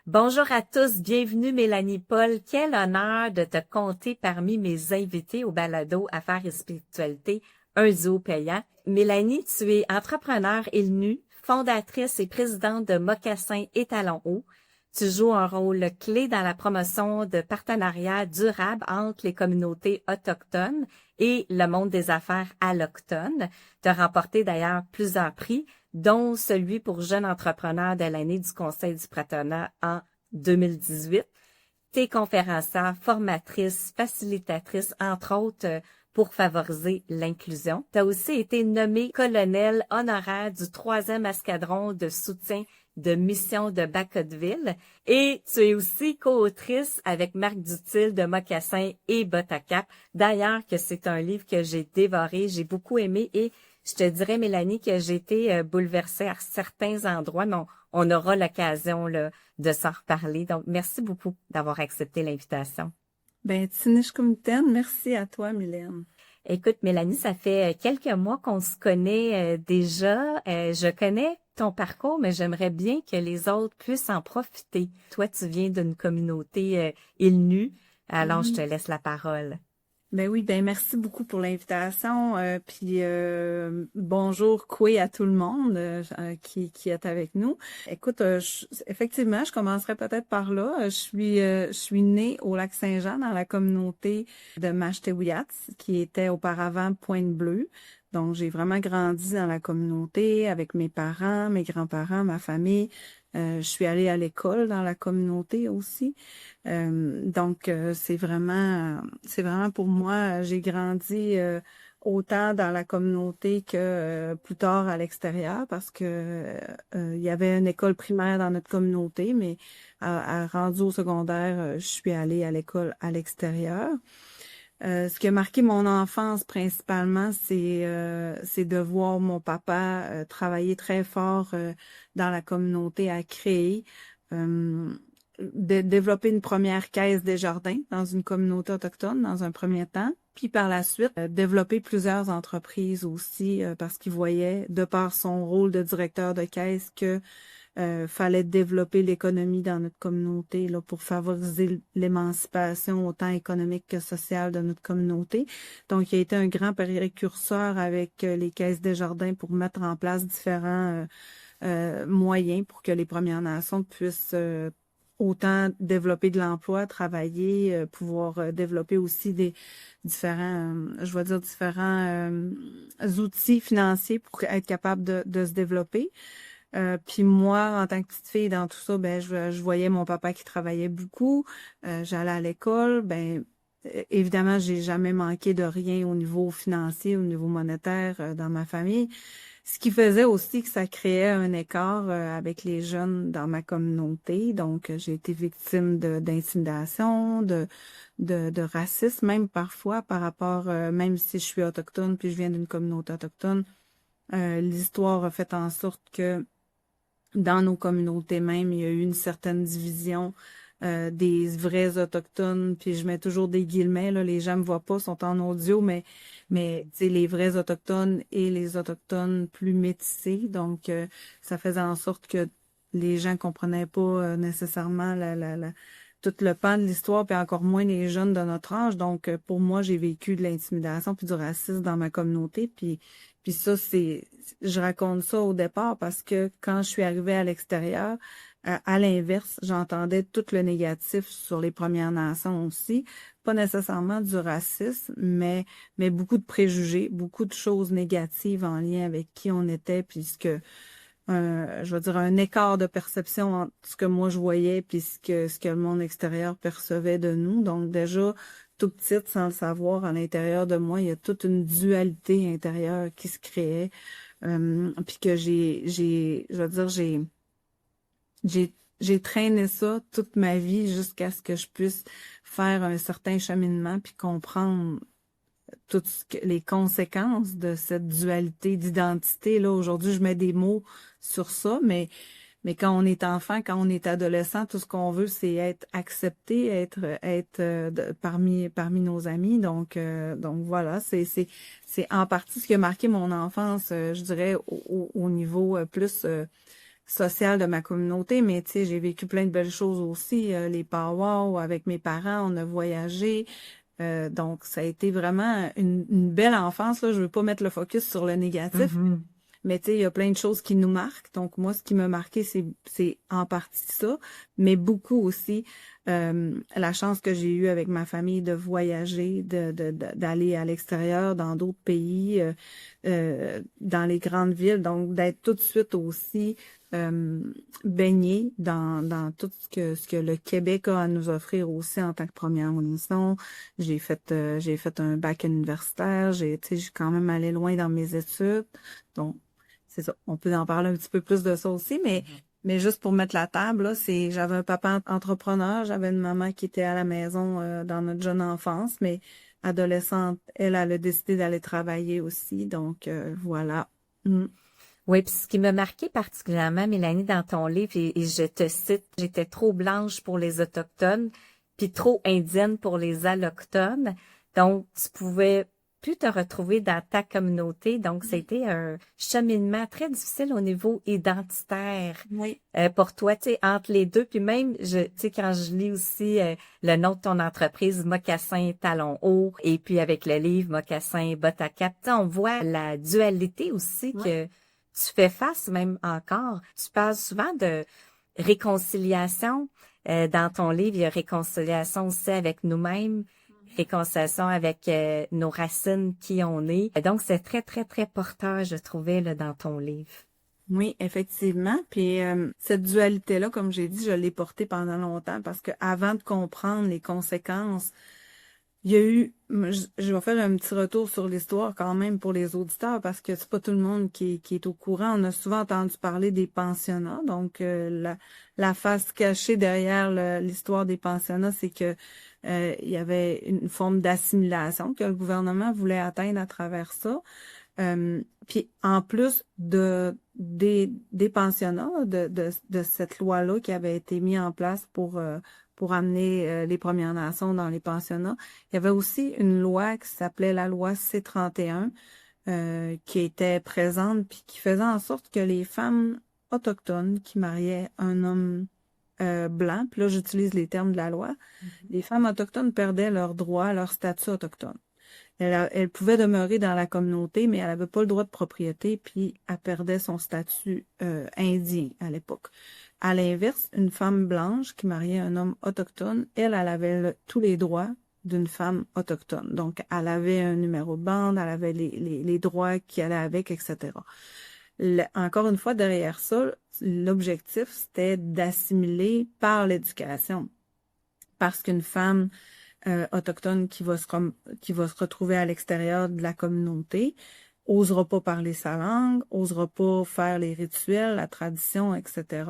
Bonjour à tous, bienvenue Mélanie Paul. Quel honneur de te compter parmi mes invités au balado Affaires et spiritualité, un zoo payant. Mélanie, tu es entrepreneur ILNU, fondatrice et présidente de Mocassins et Talons Hauts. Tu joues un rôle clé dans la promotion de partenariats durables entre les communautés autochtones et le monde des affaires allochtones. Tu as remporté d'ailleurs plusieurs prix, dont celui pour jeune entrepreneur de l'année du Conseil du patronat en 2018. Tu es conférencière, formatrice, facilitatrice, entre autres, pour favoriser l'inclusion. Tu as aussi été nommée colonel honoraire du 3e escadron de soutien de mission de Bacotteville et tu es aussi co-autrice avec Marc Dutil de Mocassins et Bottes à Cap. D'ailleurs, que c'est un livre que j'ai dévoré, j'ai beaucoup aimé et je te dirais, Mélanie, que j'ai été bouleversée à certains endroits, mais on aura l'occasion là, de s'en reparler. Donc, merci beaucoup d'avoir accepté l'invitation. Ben, Tinish Kumten, merci à toi, Mylène. Écoute, Mélanie, ça fait quelques mois qu'on se connaît déjà. Je connais ton parcours, mais j'aimerais bien que les autres puissent en profiter. Toi, tu viens d'une communauté ILNU, alors je te laisse la parole. Ben oui, ben merci beaucoup pour l'invitation. Puis bonjour, Koué à tout le monde qui est avec nous. Écoute, effectivement, je commencerai peut-être par là. Je suis née au Lac-Saint-Jean dans la communauté de Mashtewiyats, qui était auparavant Pointe-Bleue. Donc, j'ai vraiment grandi dans la communauté avec mes parents, mes grands-parents, ma famille. Je suis allée à l'école dans la communauté aussi. C'est vraiment pour moi, j'ai grandi autant dans la communauté que plus tard à l'extérieur parce que il y avait une école primaire dans notre communauté, mais rendu au secondaire, je suis allée à l'école à l'extérieur. Ce qui a marqué mon enfance principalement, c'est de voir mon papa travailler très fort dans la communauté à créer, de développer une première caisse des jardins dans une communauté autochtone dans un premier temps, puis par la suite développer plusieurs entreprises aussi parce qu'il voyait, de par son rôle de directeur de caisse, que fallait développer l'économie dans notre communauté là, pour favoriser l'émancipation autant économique que sociale de notre communauté. Donc, il a été un grand précurseur avec les caisses des jardins pour mettre en place différents moyens pour que les Premières Nations puissent autant développer de l'emploi, travailler, pouvoir développer aussi des différents, différents outils financiers pour être capable de se développer. Puis moi, en tant que petite fille dans tout ça, ben je voyais mon papa qui travaillait beaucoup. J'allais à l'école. Évidemment, j'ai jamais manqué de rien au niveau financier, au niveau monétaire dans ma famille. Ce qui faisait aussi que ça créait un écart avec les jeunes dans ma communauté. Donc, j'ai été victime d'intimidation, de racisme, même parfois par rapport, même si je suis autochtone puis je viens d'une communauté autochtone, l'histoire a fait en sorte que dans nos communautés même, il y a eu une certaine division des vrais autochtones, puis je mets toujours des guillemets, là, les gens me voient pas, sont en audio, mais tu sais, les vrais autochtones et les autochtones plus métissés, donc ça faisait en sorte que les gens comprenaient pas nécessairement tout le pan de l'histoire, puis encore moins les jeunes de notre âge. Donc, pour moi, j'ai vécu de l'intimidation puis du racisme dans ma communauté, puis ça, je raconte ça au départ parce que quand je suis arrivée à l'extérieur, à l'inverse, j'entendais tout le négatif sur les Premières Nations aussi. Pas nécessairement du racisme, mais beaucoup de préjugés, beaucoup de choses négatives en lien avec qui on était, puisque un écart de perception entre ce que moi je voyais puis ce que le monde extérieur percevait de nous. Donc déjà, tout petit, sans le savoir, à l'intérieur de moi, il y a toute une dualité intérieure qui se créait. Puis que j'ai traîné ça toute ma vie jusqu'à ce que je puisse faire un certain cheminement puis comprendre les conséquences de cette dualité d'identité. Là, aujourd'hui, je mets des mots sur ça, mais quand on est enfant, quand on est adolescent, tout ce qu'on veut, c'est être accepté, être parmi nos amis. Donc voilà, c'est en partie ce qui a marqué mon enfance, je dirais, au niveau plus sociale de ma communauté, mais tu sais, j'ai vécu plein de belles choses aussi, les powwows avec mes parents, on a voyagé, donc ça a été vraiment une belle enfance, là. Je veux pas mettre le focus sur le négatif, Mhm. mais tu sais, il y a plein de choses qui nous marquent. Donc moi, ce qui m'a marqué, c'est en partie ça, mais beaucoup aussi la chance que j'ai eue avec ma famille de voyager, d'aller à l'extérieur, dans d'autres pays, dans les grandes villes. Donc d'être tout de suite aussi baignée dans tout ce que le Québec a à nous offrir aussi en tant que Première Nation. J'ai fait un bac universitaire. Tu sais, j'ai quand même allé loin dans mes études. Donc c'est ça. On peut en parler un petit peu plus de ça aussi, mais juste pour mettre la table, là, j'avais un papa entrepreneur, j'avais une maman qui était à la maison dans notre jeune enfance, mais adolescente, elle a décidé d'aller travailler aussi, donc voilà. Mm. Oui, puis ce qui m'a marqué particulièrement, Mélanie, dans ton livre, et je te cite, j'étais trop blanche pour les Autochtones, puis trop indienne pour les Allochtones. Donc, tu pouvais plus te retrouver dans ta communauté. Donc, c'était un cheminement très difficile au niveau identitaire Oui. pour toi, tu sais, entre les deux. Puis même, tu sais, quand je lis aussi le nom de ton entreprise, Mocassin Talons Hauts, et puis avec le livre Mocassin Bottes à Cap, tu sais, on voit la dualité aussi Oui. que tu fais face même encore. Tu parles souvent de réconciliation. Dans ton livre, il y a réconciliation aussi avec nous-mêmes, réconciliation avec nos racines, qui on est. Donc, c'est très, très, très porteur, je trouvais, là, dans ton livre. Oui, effectivement. Puis cette dualité-là, comme j'ai dit, je l'ai portée pendant longtemps parce que avant de comprendre les conséquences, il y a eu, je vais faire un petit retour sur l'histoire quand même pour les auditeurs parce que c'est pas tout le monde qui est au courant. On a souvent entendu parler des pensionnats. Donc, la face cachée derrière l'histoire des pensionnats, c'est que il y avait une forme d'assimilation que le gouvernement voulait atteindre à travers ça. Puis en plus des pensionnats, de cette loi-là qui avait été mise en place pour amener les Premières Nations dans les pensionnats, il y avait aussi une loi qui s'appelait la loi C-31 qui était présente puis qui faisait en sorte que les femmes autochtones qui mariaient un homme blanc, puis là j'utilise les termes de la loi, les femmes autochtones perdaient leurs droits, leur statut autochtone. Elle pouvait demeurer dans la communauté, mais elle n'avait pas le droit de propriété, puis elle perdait son statut indien à l'époque. À l'inverse, une femme blanche qui mariait un homme autochtone, elle avait tous les droits d'une femme autochtone. Donc, elle avait un numéro de bande, elle avait les droits qui allaient avec, etc. Encore une fois, derrière ça, l'objectif, c'était d'assimiler par l'éducation. Parce qu'une femme autochtone qui va se retrouver à l'extérieur de la communauté, osera pas parler sa langue, osera pas faire les rituels, la tradition, etc.,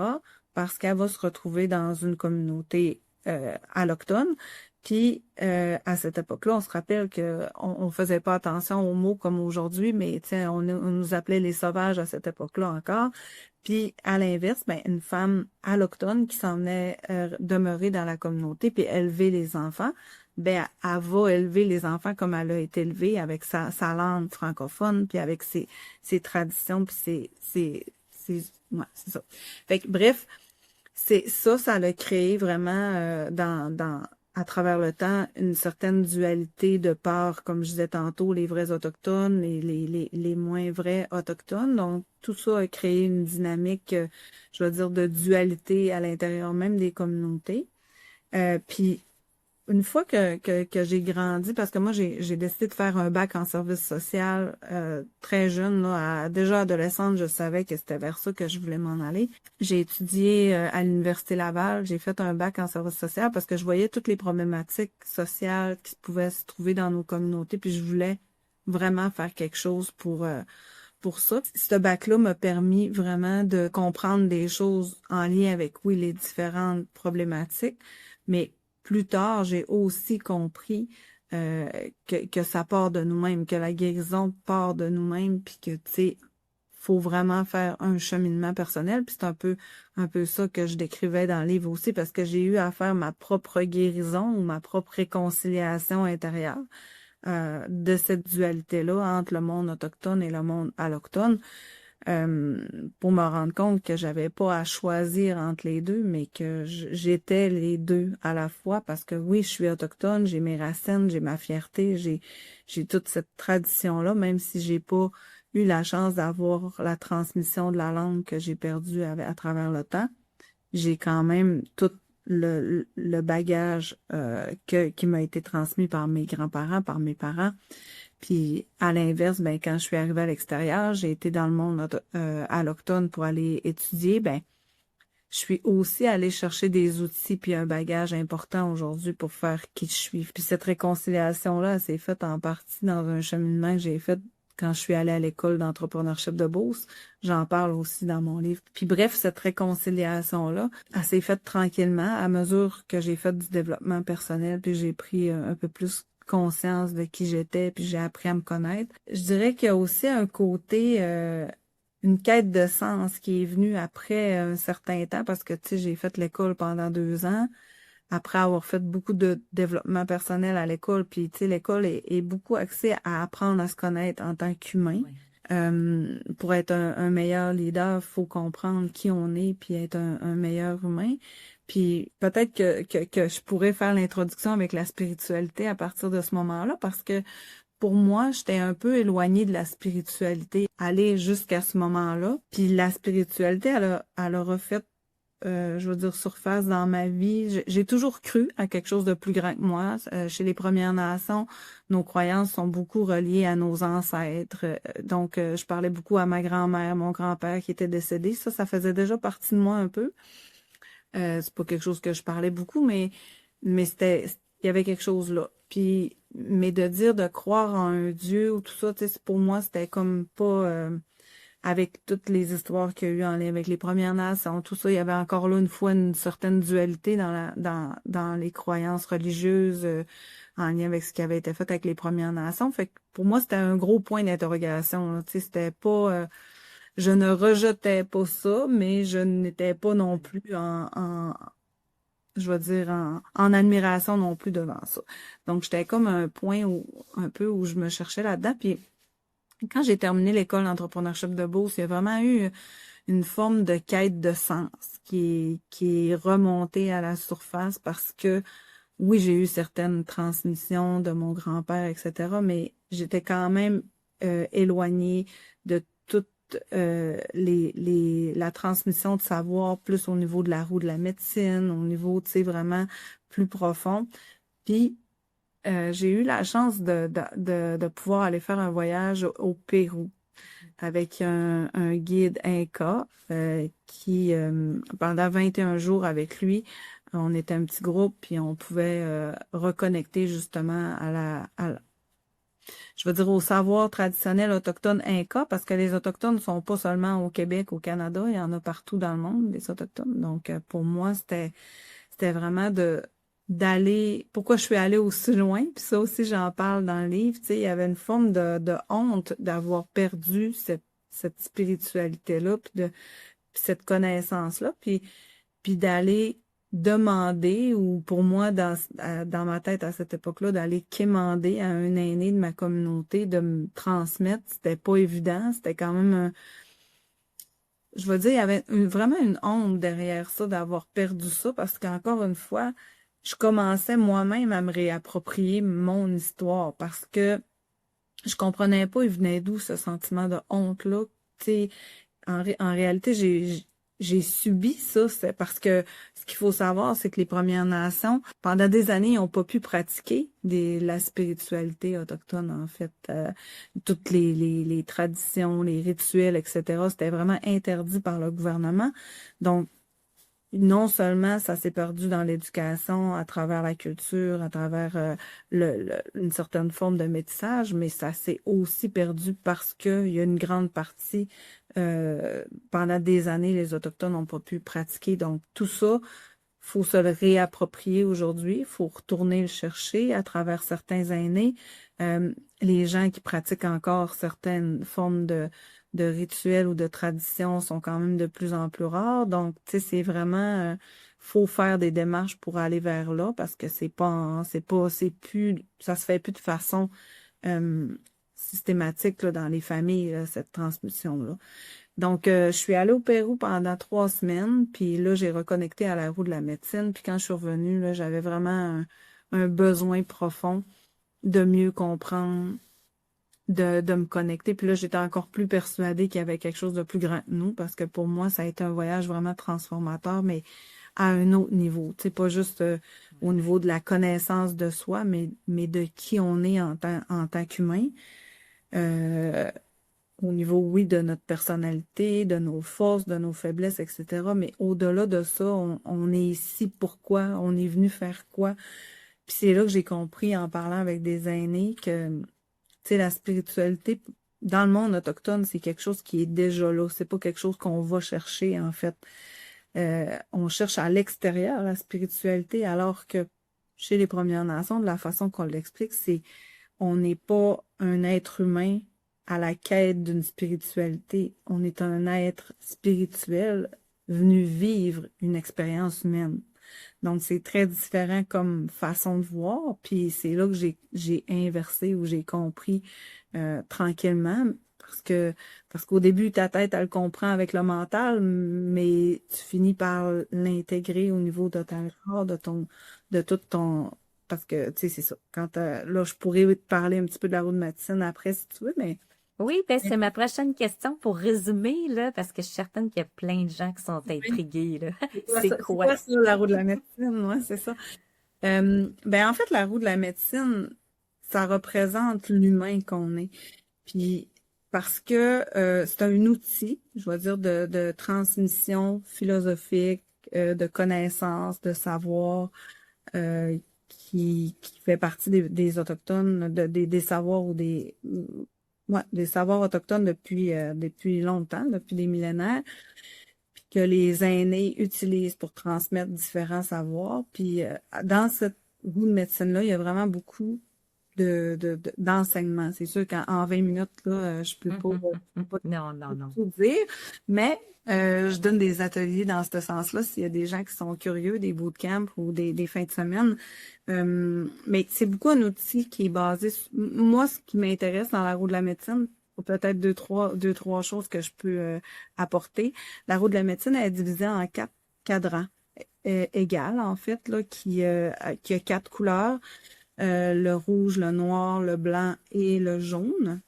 parce qu'elle va se retrouver dans une communauté allochtone. Puis à cette époque-là, on se rappelle que on faisait pas attention aux mots comme aujourd'hui, mais on nous appelait les sauvages à cette époque-là encore. Puis à l'inverse, ben une femme allochtone qui s'en venait demeurer dans la communauté puis élever les enfants, ben elle va élever les enfants comme elle a été élevée avec sa langue francophone puis avec ses traditions puis ouais, c'est ça. Fait que bref, ça l'a créé vraiment à travers le temps une certaine dualité de part, comme je disais tantôt, les vrais autochtones et les moins vrais autochtones. Donc, tout ça a créé une dynamique, je veux dire, de dualité à l'intérieur même des communautés. Puis, une fois que j'ai grandi, parce que moi, j'ai décidé de faire un bac en service social très jeune, là, déjà adolescente, je savais que c'était vers ça que je voulais m'en aller. J'ai étudié à l'Université Laval, j'ai fait un bac en service social parce que je voyais toutes les problématiques sociales qui pouvaient se trouver dans nos communautés, puis je voulais vraiment faire quelque chose pour ça. Ce bac-là m'a permis vraiment de comprendre des choses en lien avec, oui, les différentes problématiques, mais plus tard, j'ai aussi compris que ça part de nous-mêmes, que la guérison part de nous-mêmes, puis que, tu sais, faut vraiment faire un cheminement personnel. Puis c'est un peu ça que je décrivais dans le livre aussi, parce que j'ai eu à faire ma propre guérison ou ma propre réconciliation intérieure de cette dualité-là entre le monde autochtone et le monde allochtone. pour me rendre compte que j'avais pas à choisir entre les deux, mais que j'étais les deux à la fois, parce que oui, je suis autochtone, j'ai mes racines, j'ai ma fierté, j'ai toute cette tradition-là, même si j'ai pas eu la chance d'avoir la transmission de la langue que j'ai perdue à travers le temps. J'ai quand même tout le bagage qui m'a été transmis par mes grands-parents, par mes parents. Puis à l'inverse, ben quand je suis arrivée à l'extérieur, j'ai été dans le monde alloctone pour aller étudier. Ben je suis aussi allée chercher des outils puis un bagage important aujourd'hui pour faire qui je suis. Puis cette réconciliation-là, elle s'est faite en partie dans un cheminement que j'ai fait quand je suis allée à l'école d'entrepreneurship de Beauce. J'en parle aussi dans mon livre. Puis bref, cette réconciliation-là, elle s'est faite tranquillement à mesure que j'ai fait du développement personnel, puis j'ai pris un peu plus conscience de qui j'étais, puis j'ai appris à me connaître. Je dirais qu'il y a aussi un côté, une quête de sens qui est venue après un certain temps, parce que, tu sais, j'ai fait l'école pendant 2 ans, après avoir fait beaucoup de développement personnel à l'école, puis, tu sais, l'école est beaucoup axée à apprendre à se connaître en tant qu'humain. Oui. Pour être un meilleur leader, faut comprendre qui on est, puis être un meilleur humain. Puis peut-être que je pourrais faire l'introduction avec la spiritualité à partir de ce moment-là, parce que pour moi, j'étais un peu éloignée de la spiritualité, aller jusqu'à ce moment-là. Puis la spiritualité, elle a refait, je veux dire, surface dans ma vie. J'ai toujours cru à quelque chose de plus grand que moi. Chez les Premières Nations, nos croyances sont beaucoup reliées à nos ancêtres. Donc, je parlais beaucoup à ma grand-mère, mon grand-père qui était décédé. Ça faisait déjà partie de moi un peu. C'est pas quelque chose que je parlais beaucoup, mais il y avait quelque chose là. Puis, mais de dire de croire en un Dieu ou tout ça, tu sais, pour moi, c'était comme pas, avec toutes les histoires qu'il y a eu en lien avec les Premières Nations, tout ça, il y avait encore là une fois une certaine dualité dans les croyances religieuses, en lien avec ce qui avait été fait avec les Premières Nations. Fait que pour moi, c'était un gros point d'interrogation, là. Tu sais, c'était pas, je ne rejetais pas ça, mais je n'étais pas non plus je vais dire, en admiration non plus devant ça. Donc, j'étais comme un point un peu où je me cherchais là-dedans. Puis, quand j'ai terminé l'école d'entrepreneurship de Beauce, il y a vraiment eu une forme de quête de sens qui est remontée à la surface parce que, oui, j'ai eu certaines transmissions de mon grand-père, etc., mais j'étais quand même éloignée de toute la transmission de savoir plus au niveau de la roue de la médecine, au niveau, tu sais, vraiment plus profond. Puis, j'ai eu la chance de pouvoir aller faire un voyage au Pérou avec un guide Inca qui, pendant 21 jours avec lui, on était un petit groupe, puis on pouvait reconnecter justement je veux dire, au savoir traditionnel autochtone Inca, parce que les Autochtones ne sont pas seulement au Québec, au Canada, il y en a partout dans le monde, des Autochtones. Donc, pour moi, c'était vraiment d'aller, pourquoi je suis allée aussi loin, puis ça aussi, j'en parle dans le livre, tu sais, il y avait une forme de honte d'avoir perdu cette spiritualité-là, puis cette connaissance-là, puis d'aller demander, ou pour moi, dans ma tête à cette époque-là, d'aller quémander à un aîné de ma communauté de me transmettre, c'était pas évident, c'était quand même je veux dire, il y avait vraiment une honte derrière ça, d'avoir perdu ça, parce qu'encore une fois, je commençais moi-même à me réapproprier mon histoire, parce que je comprenais pas, il venait d'où ce sentiment de honte-là. Tu sais, en réalité, j'ai subi ça, c'est parce que ce qu'il faut savoir, c'est que les Premières Nations, pendant des années, ils n'ont pas pu pratiquer la spiritualité autochtone, en fait. Toutes les traditions, les rituels, etc., c'était vraiment interdit par le gouvernement. Donc, non seulement ça s'est perdu dans l'éducation, à travers la culture, à travers une certaine forme de métissage, mais ça s'est aussi perdu parce qu'il y a une grande partie, pendant des années, les Autochtones n'ont pas pu pratiquer. Donc, tout ça, faut se le réapproprier aujourd'hui, il faut retourner le chercher à travers certains aînés. Les gens qui pratiquent encore certaines formes de rituels ou de traditions sont quand même de plus en plus rares. Donc, tu sais, c'est vraiment, faut faire des démarches pour aller vers là parce que c'est plus, ça se fait plus de façon systématique là, dans les familles, cette transmission-là. Donc, je suis allée au Pérou pendant 3 semaines, puis là, j'ai reconnecté à la roue de la médecine. Puis quand je suis revenue, là, j'avais vraiment un besoin profond de mieux comprendre, de me connecter. Puis là, j'étais encore plus persuadée qu'il y avait quelque chose de plus grand que nous, parce que pour moi, ça a été un voyage vraiment transformateur, mais à un autre niveau. Tu sais, pas juste au niveau de la connaissance de soi, mais de qui on est en tant qu'humain. Euh, Au niveau, oui, de notre personnalité, de nos forces, de nos faiblesses, etc. Mais au-delà de ça, on est ici pourquoi? On est venu faire quoi? Puis c'est là que j'ai compris en parlant avec des aînés que, tu sais, la spiritualité dans le monde autochtone, c'est quelque chose qui est déjà là. C'est pas quelque chose qu'on va chercher, en fait. On cherche à l'extérieur la spiritualité, alors que chez les Premières Nations, de la façon qu'on l'explique, c'est on n'est pas un être humain à la quête d'une spiritualité. On est un être spirituel venu vivre une expérience humaine. Donc, c'est très différent comme façon de voir. Puis c'est là que j'ai inversé ou j'ai compris tranquillement. Parce qu'au début, ta tête, elle le comprend avec le mental, mais tu finis par l'intégrer au niveau de ton corps, de tout ton. Parce que, tu sais, c'est ça. Là, je pourrais te parler un petit peu de la roue de médecine après, si tu veux, mais Oui, ben c'est ma prochaine question pour résumer, là, parce que je suis certaine qu'il y a plein de gens qui sont intrigués, là. C'est c'est quoi? quoi ça, la roue de la médecine? Ouais, c'est ça. Ben, en fait, la roue de la médecine, ça représente l'humain qu'on est. Puis, parce que c'est un outil, je vais dire, de transmission philosophique, de connaissances, de savoir, qui fait partie des Autochtones, des savoirs ou ouais, des savoirs autochtones depuis longtemps, depuis des millénaires, puis que les aînés utilisent pour transmettre différents savoirs. Puis dans cette goût de médecine-là, il y a vraiment beaucoup d'enseignement. C'est sûr qu'en 20 minutes, là, je peux pas Non, non, non. tout dire, mais je donne des ateliers dans ce sens-là s'il y a des gens qui sont curieux, des bootcamps ou des fins de semaine. Mais c'est beaucoup un outil qui est basé moi, ce qui m'intéresse dans la roue de la médecine, peut-être deux, trois choses que je peux apporter. La roue de la médecine elle est divisée en 4 cadrans égales, en fait, là, qui a 4 couleurs. Le rouge, le noir, le blanc et le jaune,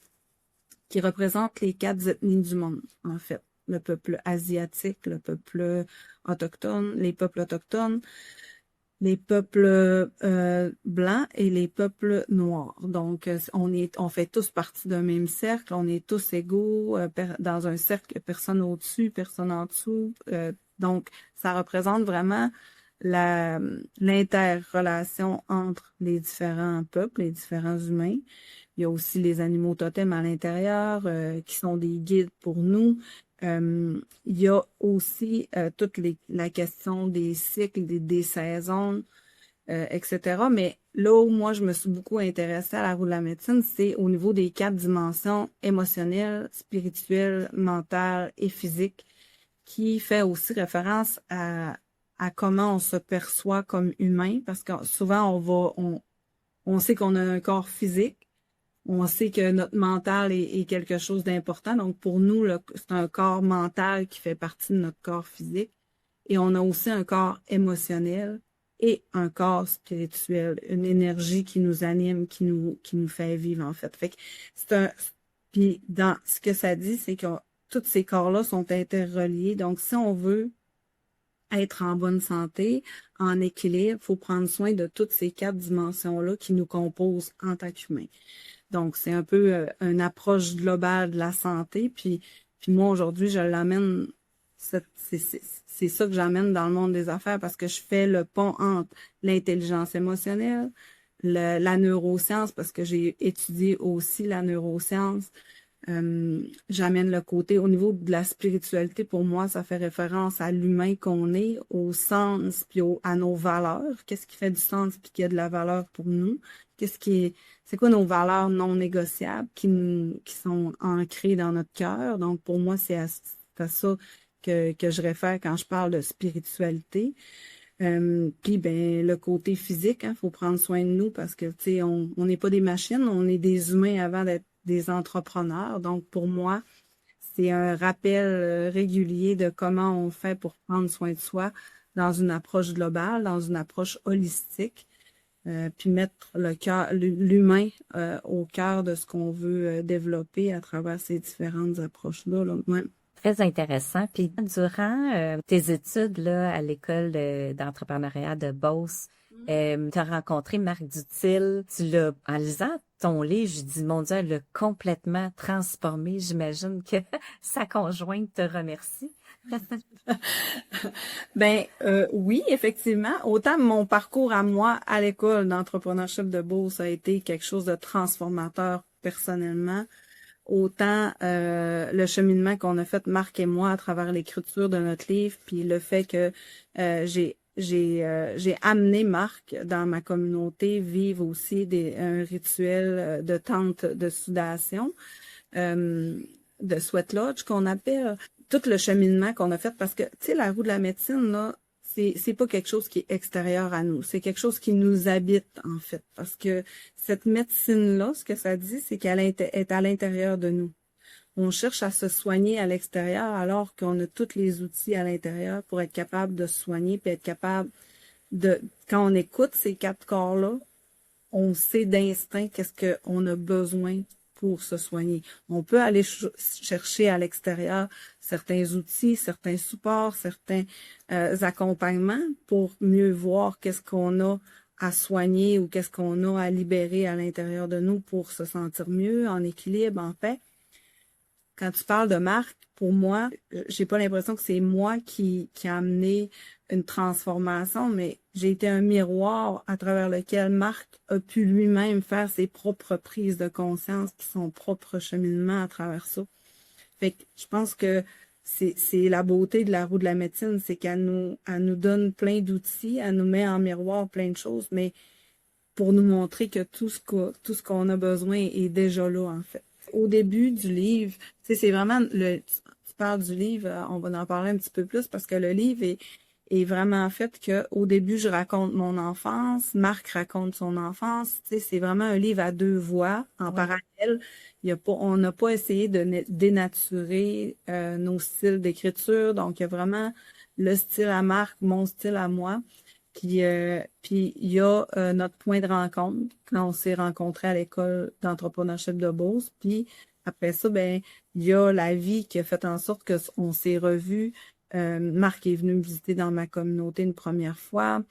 qui représentent les 4 ethnies du monde, en fait. Le peuple asiatique, le peuple autochtone, les peuples autochtones, les peuples blancs et les peuples noirs. Donc, on fait tous partie d'un même cercle, on est tous égaux, dans un cercle, personne au-dessus, personne en dessous. Donc, ça représente vraiment l'interrelation entre les différents peuples, les différents humains. Il y a aussi les animaux totems à l'intérieur qui sont des guides pour nous. Il y a aussi la question des cycles, des saisons, etc. Mais là où moi, je me suis beaucoup intéressée à la roue de la médecine, c'est au niveau des 4 dimensions émotionnelles, spirituelles, mentales et physiques, qui fait aussi référence à comment on se perçoit comme humain, parce que souvent, on sait qu'on a un corps physique, on sait que notre mental est quelque chose d'important. Donc, pour nous, c'est un corps mental qui fait partie de notre corps physique. Et on a aussi un corps émotionnel et un corps spirituel, une énergie qui nous anime, qui nous fait vivre, en fait. Fait que puis dans ce que ça dit, c'est que tous ces corps-là sont interreliés. Donc, si on veut être en bonne santé, en équilibre, il faut prendre soin de toutes ces 4 dimensions-là qui nous composent en tant qu'humains. Donc, c'est un peu une approche globale de la santé. Puis moi, aujourd'hui, je l'amène, c'est ça que j'amène dans le monde des affaires parce que je fais le pont entre l'intelligence émotionnelle, la neuroscience, parce que j'ai étudié aussi la neuroscience. J'amène le côté au niveau de la spiritualité. Pour moi, ça fait référence à l'humain qu'on est, au sens, puis à nos valeurs. Qu'est-ce qui fait du sens puis qui a de la valeur pour nous? C'est quoi nos valeurs non négociables qui sont ancrées dans notre cœur? Donc, pour moi, c'est à ça que je réfère quand je parle de spiritualité. Puis ben le côté physique, hein, faut prendre soin de nous parce que tu sais, on n'est pas des machines, on est des humains avant d'être des entrepreneurs. Donc pour moi, c'est un rappel régulier de comment on fait pour prendre soin de soi dans une approche globale, dans une approche holistique, puis mettre l'humain au cœur de ce qu'on veut développer à travers ces différentes approches-là. Là. Ouais. Très intéressant. Puis durant tes études là à l'école d'entrepreneuriat de Beauce, tu as rencontré Marc Dutil. En lisant ton livre, je dis, mon Dieu, elle l'a complètement transformé. J'imagine que sa conjointe te remercie. Ben oui, effectivement. Autant mon parcours à moi à l'école d'entrepreneurship de Beauce a été quelque chose de transformateur personnellement. Autant le cheminement qu'on a fait Marc et moi à travers l'écriture de notre livre, puis le fait que j'ai amené Marc dans ma communauté vivre aussi un rituel de tente de sudation, de sweat lodge qu'on appelle. Tout le cheminement qu'on a fait, parce que tu sais la roue de la médecine là, c'est pas quelque chose qui est extérieur à nous, c'est quelque chose qui nous habite en fait, parce que cette médecine-là, ce que ça dit, c'est qu'elle est à l'intérieur de nous. On cherche à se soigner à l'extérieur alors qu'on a tous les outils à l'intérieur pour être capable de se soigner puis être capable de, quand on écoute ces 4 corps-là, on sait d'instinct qu'est-ce qu'on a besoin pour se soigner. On peut aller chercher à l'extérieur certains outils, certains supports, certains accompagnements pour mieux voir qu'est-ce qu'on a à soigner ou qu'est-ce qu'on a à libérer à l'intérieur de nous pour se sentir mieux, en équilibre, en paix. Quand tu parles de Marc, pour moi, j'ai pas l'impression que c'est moi qui a amené une transformation, mais j'ai été un miroir à travers lequel Marc a pu lui-même faire ses propres prises de conscience, puis son propre cheminement à travers ça. Fait que je pense que c'est la beauté de la roue de la médecine, c'est qu'elle nous donne plein d'outils, elle nous met en miroir plein de choses, mais pour nous montrer que tout ce qu'on a besoin est déjà là, en fait. Au début du livre, tu sais, c'est vraiment tu parles du livre, on va en parler un petit peu plus parce que le livre est vraiment fait que au début, je raconte mon enfance, Marc raconte son enfance, tu sais, c'est vraiment un livre à 2 voix en parallèle. On n'a pas essayé de dénaturer nos styles d'écriture, donc il y a vraiment le style à Marc, mon style à moi. Puis il y a notre point de rencontre quand on s'est rencontrés à l'école d'entrepreneurship de Beauce. Puis après ça, ben il y a la vie qui a fait en sorte que on s'est revus. Marc est venu me visiter dans ma communauté une première fois.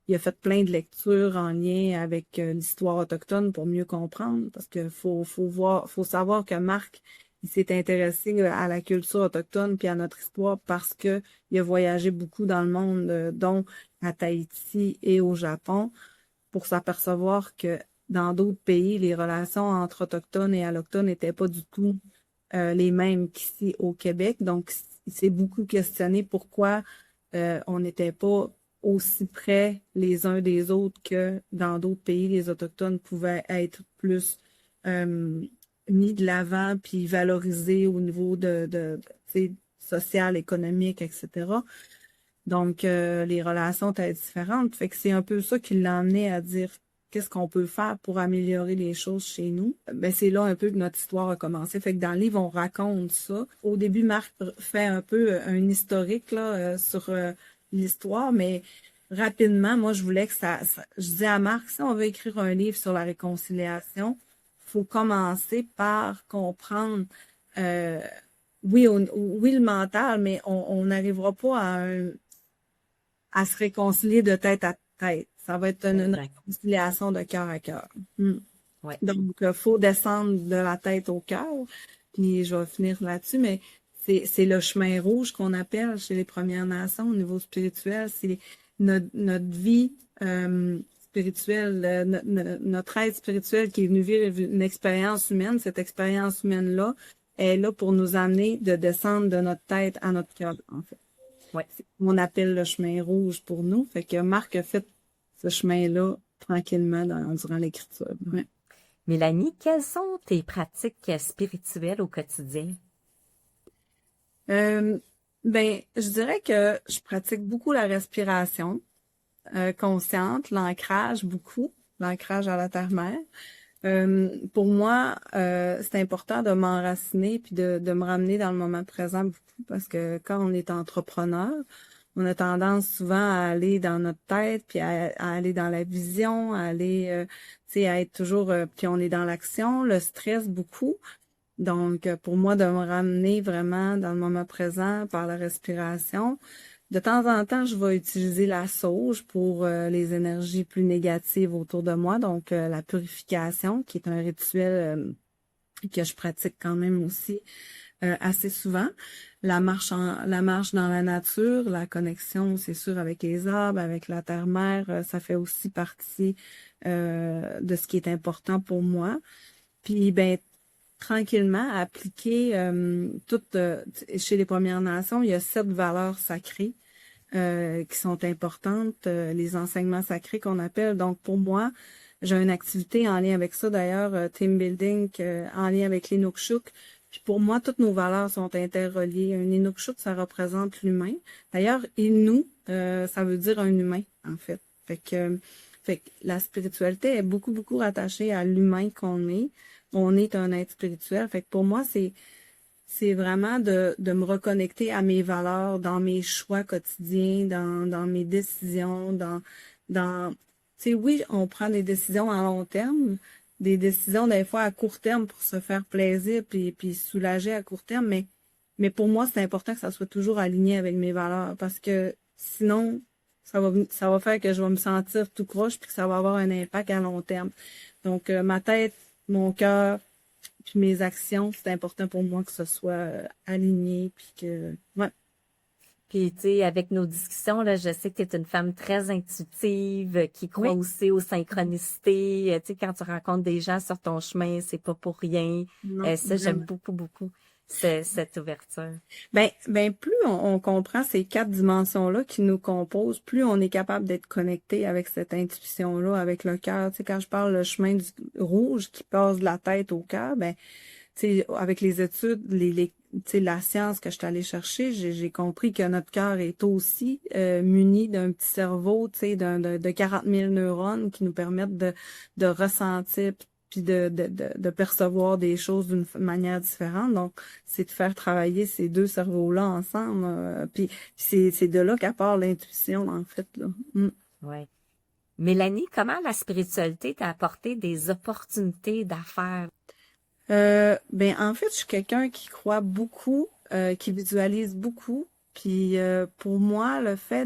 Il a fait plein de lectures en lien avec l'histoire autochtone pour mieux comprendre, parce que faut savoir que Marc il s'est intéressé à la culture autochtone puis à notre histoire parce que il a voyagé beaucoup dans le monde, dont à Tahiti et au Japon, pour s'apercevoir que dans d'autres pays, les relations entre autochtones et allochtones n'étaient pas du tout les mêmes qu'ici au Québec. Donc, il s'est beaucoup questionné pourquoi on n'était pas aussi près les uns des autres que dans d'autres pays, les Autochtones pouvaient être plus mis de l'avant puis valorisés au niveau de social, économique, etc. Donc, les relations étaient différentes. Fait que c'est un peu ça qui l'a amené à dire qu'est-ce qu'on peut faire pour améliorer les choses chez nous. Ben, c'est là un peu que notre histoire a commencé. Fait que dans le livre, on raconte ça. Au début, Marc fait un peu un historique là, sur l'histoire, mais rapidement, moi, je voulais que je disais à Marc, si on veut écrire un livre sur la réconciliation, faut commencer par comprendre oui, oui, le mental, mais on n'arrivera pas à se réconcilier de tête à tête. Ça va être une réconciliation de cœur à cœur. Ouais. Donc, il faut descendre de la tête au cœur. Puis, je vais finir là-dessus, mais c'est le chemin rouge qu'on appelle chez les Premières Nations au niveau spirituel. C'est notre vie spirituelle, notre être spirituel qui est venu vivre une expérience humaine. Cette expérience humaine-là est là pour nous amener de descendre de notre tête à notre cœur, en fait. Ouais. On appelle le chemin rouge pour nous. Fait que Marc a fait ce chemin-là tranquillement durant l'écriture. Ouais. Mélanie, quelles sont tes pratiques spirituelles au quotidien? Ben, je dirais que je pratique beaucoup la respiration consciente, l'ancrage beaucoup, l'ancrage à la terre-mère. Pour moi, c'est important de m'enraciner puis de me ramener dans le moment présent beaucoup parce que quand on est entrepreneur, on a tendance souvent à aller dans notre tête puis à aller dans la vision, à aller, tu sais, à être toujours, puis on est dans l'action, le stress beaucoup. Donc, pour moi, de me ramener vraiment dans le moment présent par la respiration. De temps en temps, je vais utiliser la sauge pour les énergies plus négatives autour de moi. Donc, la purification, qui est un rituel que je pratique quand même aussi assez souvent. La marche dans la nature, la connexion, c'est sûr, avec les arbres, avec la terre-mère, ça fait aussi partie de ce qui est important pour moi. Puis, ben, tranquillement appliquer chez les Premières Nations, il y a 7 valeurs sacrées qui sont importantes, les enseignements sacrés qu'on appelle. Donc pour moi, j'ai une activité en lien avec ça d'ailleurs, team building en lien avec l'Inukshuk. Puis pour moi, toutes nos valeurs sont interreliées. Un Inukshuk, ça représente l'humain. D'ailleurs, Inu, ça veut dire un humain en fait. Fait que la spiritualité est beaucoup, beaucoup rattachée à l'humain qu'on est. On est un être spirituel. Fait que pour moi, c'est vraiment de me reconnecter à mes valeurs dans mes choix quotidiens, dans mes décisions, tu sais, oui, on prend des décisions à long terme, des décisions des fois à court terme pour se faire plaisir puis soulager à court terme, mais pour moi, c'est important que ça soit toujours aligné avec mes valeurs parce que sinon, ça va faire que je vais me sentir tout croche puis que ça va avoir un impact à long terme. Donc, ma tête, mon cœur, puis mes actions, c'est important pour moi que ce soit aligné, puis que, ouais. Puis, tu sais, avec nos discussions, là, je sais que tu es une femme très intuitive, qui croit Oui. aussi aux synchronicités. Tu sais, quand tu rencontres des gens sur ton chemin, c'est pas pour rien. Non, Ça, j'aime vraiment. beaucoup, beaucoup cette ouverture. Ben, plus on comprend ces 4 dimensions-là qui nous composent, plus on est capable d'être connecté avec cette intuition-là, avec le cœur. Tu sais, quand je parle le chemin du rouge qui passe de la tête au cœur, ben, tu sais, avec les études, tu sais, la science que je suis allée chercher, j'ai compris que notre cœur est aussi muni d'un petit cerveau, tu sais, de 40 000 neurones qui nous permettent de ressentir puis de percevoir des choses d'une manière différente. Donc, c'est de faire travailler ces deux cerveaux-là ensemble. Puis c'est de là qu'appart l'intuition, en fait, là. Mm. Ouais. Mélanie, comment la spiritualité t'a apporté des opportunités d'affaires? Ben en fait, je suis quelqu'un qui croit beaucoup, qui visualise beaucoup. Puis pour moi, le fait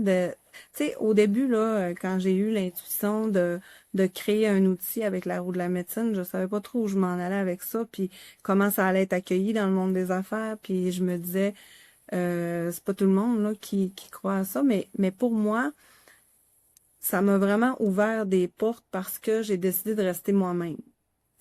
tu sais, au début là, quand j'ai eu l'intuition de créer un outil avec la roue de la médecine, je savais pas trop où je m'en allais avec ça, puis comment ça allait être accueilli dans le monde des affaires. Puis je me disais, c'est pas tout le monde là qui croit à ça, mais pour moi, ça m'a vraiment ouvert des portes parce que j'ai décidé de rester moi-même.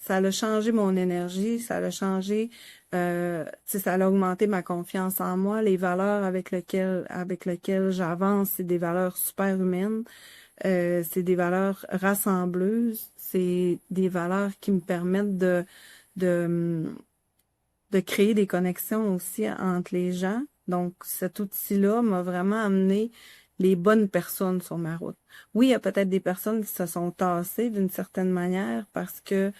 Ça a changé mon énergie, ça a changé, tu sais, ça a augmenté ma confiance en moi, les valeurs avec lesquelles j'avance, c'est des valeurs super humaines, c'est des valeurs rassembleuses, c'est des valeurs qui me permettent de, de créer des connexions aussi entre les gens. Donc, cet outil-là m'a vraiment amené les bonnes personnes sur ma route. Oui, il y a peut-être des personnes qui se sont tassées d'une certaine manière parce que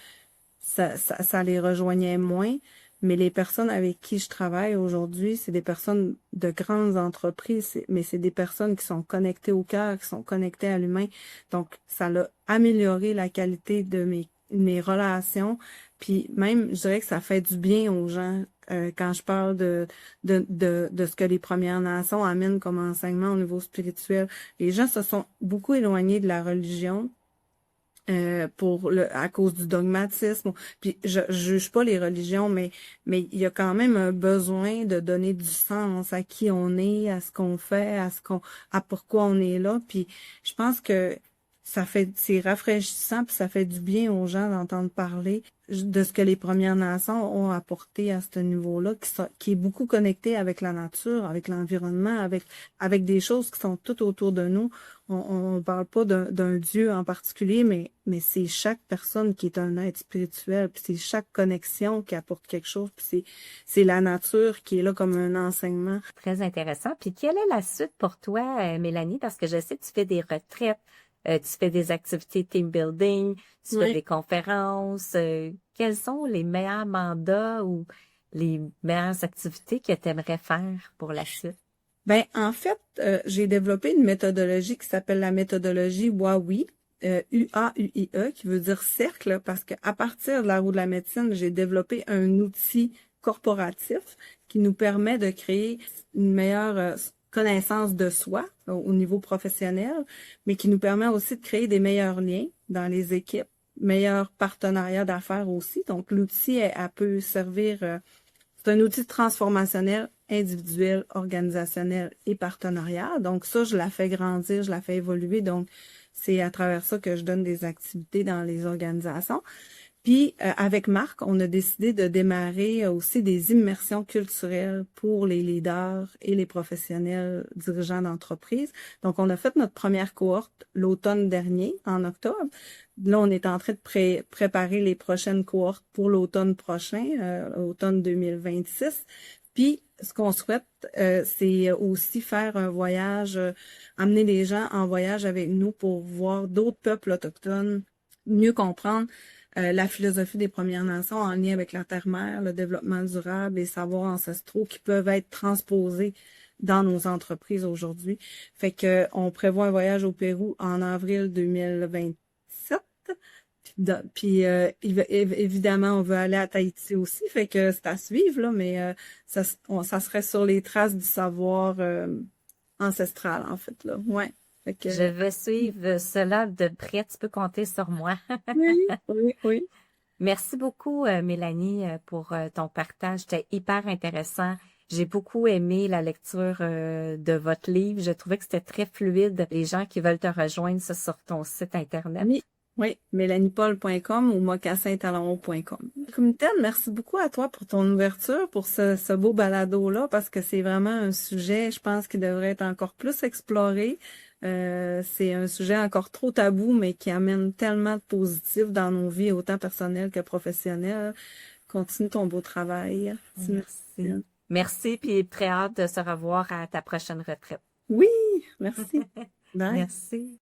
ça les rejoignait moins, mais les personnes avec qui je travaille aujourd'hui, c'est des personnes de grandes entreprises, mais c'est des personnes qui sont connectées au cœur, qui sont connectées à l'humain. Donc, ça a amélioré la qualité de mes relations, puis même, je dirais que ça fait du bien aux gens. Quand je parle de ce que les Premières Nations amènent comme enseignement au niveau spirituel. Les gens se sont beaucoup éloignés de la religion à cause du dogmatisme. Puis je juge pas les religions, mais il y a quand même un besoin de donner du sens à qui on est, à ce qu'on fait, à pourquoi on est là. Puis je pense que c'est rafraîchissant, puis ça fait du bien aux gens d'entendre parler de ce que les Premières Nations ont apporté à ce niveau-là, qui est beaucoup connecté avec la nature, avec l'environnement, avec des choses qui sont tout autour de nous. On parle pas d'un Dieu en particulier, mais c'est chaque personne qui est un être spirituel, puis c'est chaque connexion qui apporte quelque chose, puis c'est la nature qui est là comme un enseignement. Très intéressant. Puis, quelle est la suite pour toi, Mélanie? Parce que je sais que tu fais des retraites Tu fais des activités team building, tu fais Oui. des conférences. Quels sont les meilleurs mandats ou les meilleures activités que tu aimerais faire pour la suite? Ben, en fait, j'ai développé une méthodologie qui s'appelle la méthodologie WAUI, UAUIE, qui veut dire cercle, parce qu'à partir de la roue de la médecine, j'ai développé un outil corporatif qui nous permet de créer une meilleure connaissance de soi au niveau professionnel, mais qui nous permet aussi de créer des meilleurs liens dans les équipes, meilleurs partenariats d'affaires aussi. Donc, l'outil, elle peut servir c'est un outil transformationnel, individuel, organisationnel et partenarial. Donc ça, je la fais grandir, je la fais évoluer. Donc c'est à travers ça que je donne des activités dans les organisations. Puis avec Marc, on a décidé de démarrer aussi des immersions culturelles pour les leaders et les professionnels dirigeants d'entreprise. Donc on a fait notre première cohorte l'automne dernier, en octobre. Là, on est en train de préparer les prochaines cohortes pour l'automne prochain, automne 2026. Puis, ce qu'on souhaite, c'est aussi faire un voyage, amener les gens en voyage avec nous pour voir d'autres peuples autochtones, mieux comprendre la philosophie des Premières Nations en lien avec la terre-mère, le développement durable, les savoirs ancestraux qui peuvent être transposés dans nos entreprises aujourd'hui. Fait que on prévoit un voyage au Pérou en avril 2027. Puis évidemment, on veut aller à Tahiti aussi, fait que c'est à suivre, là, mais ça serait sur les traces du savoir ancestral, en fait, là. Ouais. Fait que, Je vais suivre cela de près. Tu peux compter sur moi. oui, oui, oui. Merci beaucoup, Mélanie, pour ton partage. C'était hyper intéressant. J'ai beaucoup aimé la lecture de votre livre. Je trouvais que c'était très fluide. Les gens qui veulent te rejoindre, c'est sur ton site Internet. Oui, oui, mélaniepol.com ou mocassintalon.com. Comitaine, merci beaucoup à toi pour ton ouverture, pour ce beau balado-là, parce que c'est vraiment un sujet, je pense, qui devrait être encore plus exploré. C'est un sujet encore trop tabou, mais qui amène tellement de positifs dans nos vies, autant personnelles que professionnelles. Continue ton beau travail. Merci. Merci, puis très hâte de se revoir à ta prochaine retraite. Oui, merci. Bye. Merci.